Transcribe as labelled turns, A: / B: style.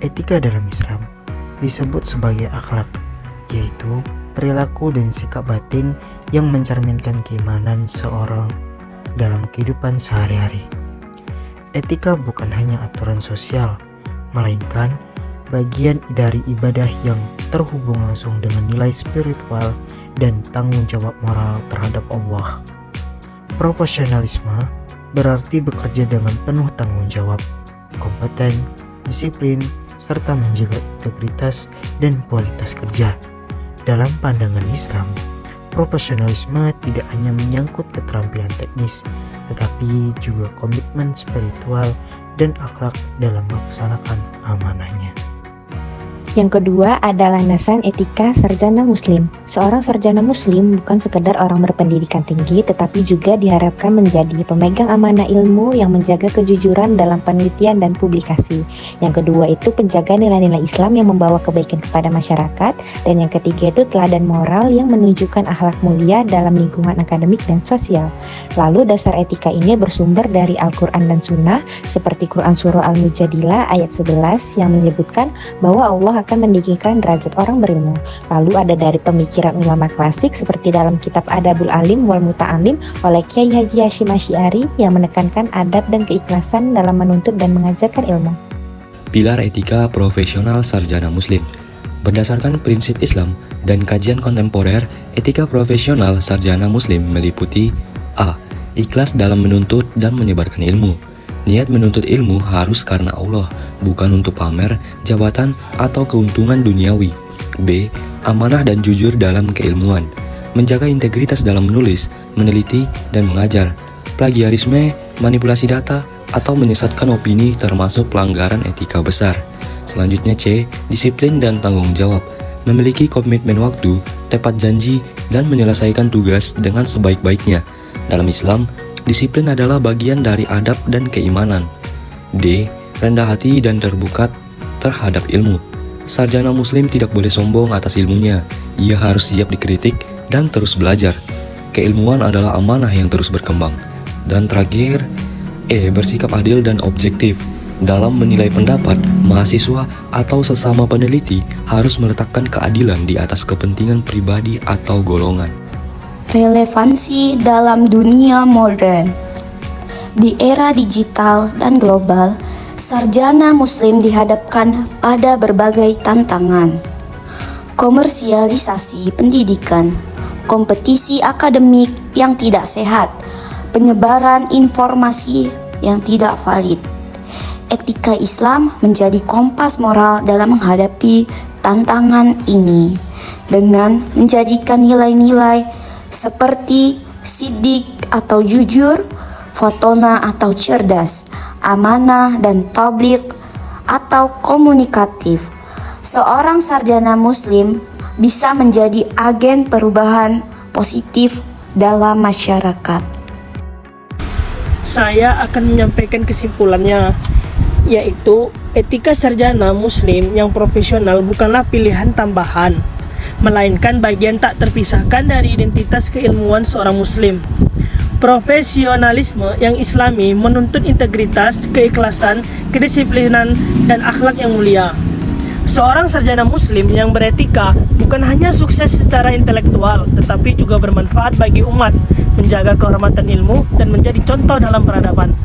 A: Etika dalam Islam disebut sebagai akhlak, yaitu perilaku dan sikap batin yang mencerminkan keimanan seorang dalam kehidupan sehari-hari. Etika bukan hanya aturan sosial, melainkan bagian dari ibadah yang terhubung langsung dengan nilai spiritual dan tanggung jawab moral terhadap Allah. Profesionalisme berarti bekerja dengan penuh tanggung jawab, kompeten, disiplin, serta menjaga integritas dan kualitas kerja. Dalam pandangan Islam, profesionalisme tidak hanya menyangkut keterampilan teknis, tetapi juga komitmen spiritual dan akhlak dalam melaksanakan amanahnya.
B: Yang kedua adalah landasan etika sarjana muslim. Seorang sarjana muslim bukan sekedar orang berpendidikan tinggi, tetapi juga diharapkan menjadi pemegang amanah ilmu yang menjaga kejujuran dalam penelitian dan publikasi. Yang kedua itu penjaga nilai-nilai Islam yang membawa kebaikan kepada masyarakat. Dan yang ketiga itu teladan moral yang menunjukkan akhlak mulia dalam lingkungan akademik dan sosial. Lalu dasar etika ini bersumber dari Al-Quran dan Sunnah, seperti Quran Surah Al-Mujadilah ayat 11 yang menyebutkan bahwa Allah akan meninggikan derajat orang berilmu. Lalu ada dari pemikiran ulama klasik seperti dalam kitab Adabul Alim wal Muta'alim oleh Kiai Haji Hashim Asy'ari yang menekankan adab dan keikhlasan dalam menuntut dan mengajarkan ilmu.
C: Pilar etika profesional sarjana muslim. Berdasarkan prinsip Islam dan kajian kontemporer, etika profesional sarjana muslim meliputi A. Ikhlas dalam menuntut dan menyebarkan ilmu. Niat menuntut ilmu harus karena Allah, bukan untuk pamer, jabatan, atau keuntungan duniawi. B. Amanah dan jujur dalam keilmuan. Menjaga integritas dalam menulis, meneliti, dan mengajar. Plagiarisme, manipulasi data, atau menyesatkan opini termasuk pelanggaran etika besar. Selanjutnya C. Disiplin dan tanggung jawab. Memiliki komitmen waktu, tepat janji, dan menyelesaikan tugas dengan sebaik-baiknya. Dalam Islam, disiplin adalah bagian dari adab dan keimanan. D. Rendah hati dan terbuka terhadap ilmu. Sarjana muslim tidak boleh sombong atas ilmunya. Ia harus siap dikritik dan terus belajar. Keilmuan adalah amanah yang terus berkembang. Dan terakhir, E. Bersikap adil dan objektif. Dalam menilai pendapat, mahasiswa atau sesama peneliti harus meletakkan keadilan di atas kepentingan pribadi atau golongan.
D: Relevansi dalam dunia modern. Di era digital dan global, sarjana muslim dihadapkan pada berbagai tantangan. Komersialisasi pendidikan, kompetisi akademik yang tidak sehat, penyebaran informasi yang tidak valid. Etika Islam menjadi kompas moral dalam menghadapi tantangan ini dengan menjadikan nilai-nilai seperti sidik atau jujur, fotona atau cerdas, amanah dan tabligh atau komunikatif. Seorang sarjana muslim bisa menjadi agen perubahan positif dalam masyarakat.
E: Saya akan menyampaikan kesimpulannya, yaitu etika sarjana muslim yang profesional bukanlah pilihan tambahan, melainkan bagian tak terpisahkan dari identitas keilmuan seorang muslim. Profesionalisme yang islami menuntut integritas, keikhlasan, kedisiplinan, dan akhlak yang mulia. Seorang sarjana muslim yang beretika bukan hanya sukses secara intelektual, tetapi juga bermanfaat bagi umat, menjaga kehormatan ilmu, dan menjadi contoh dalam peradaban.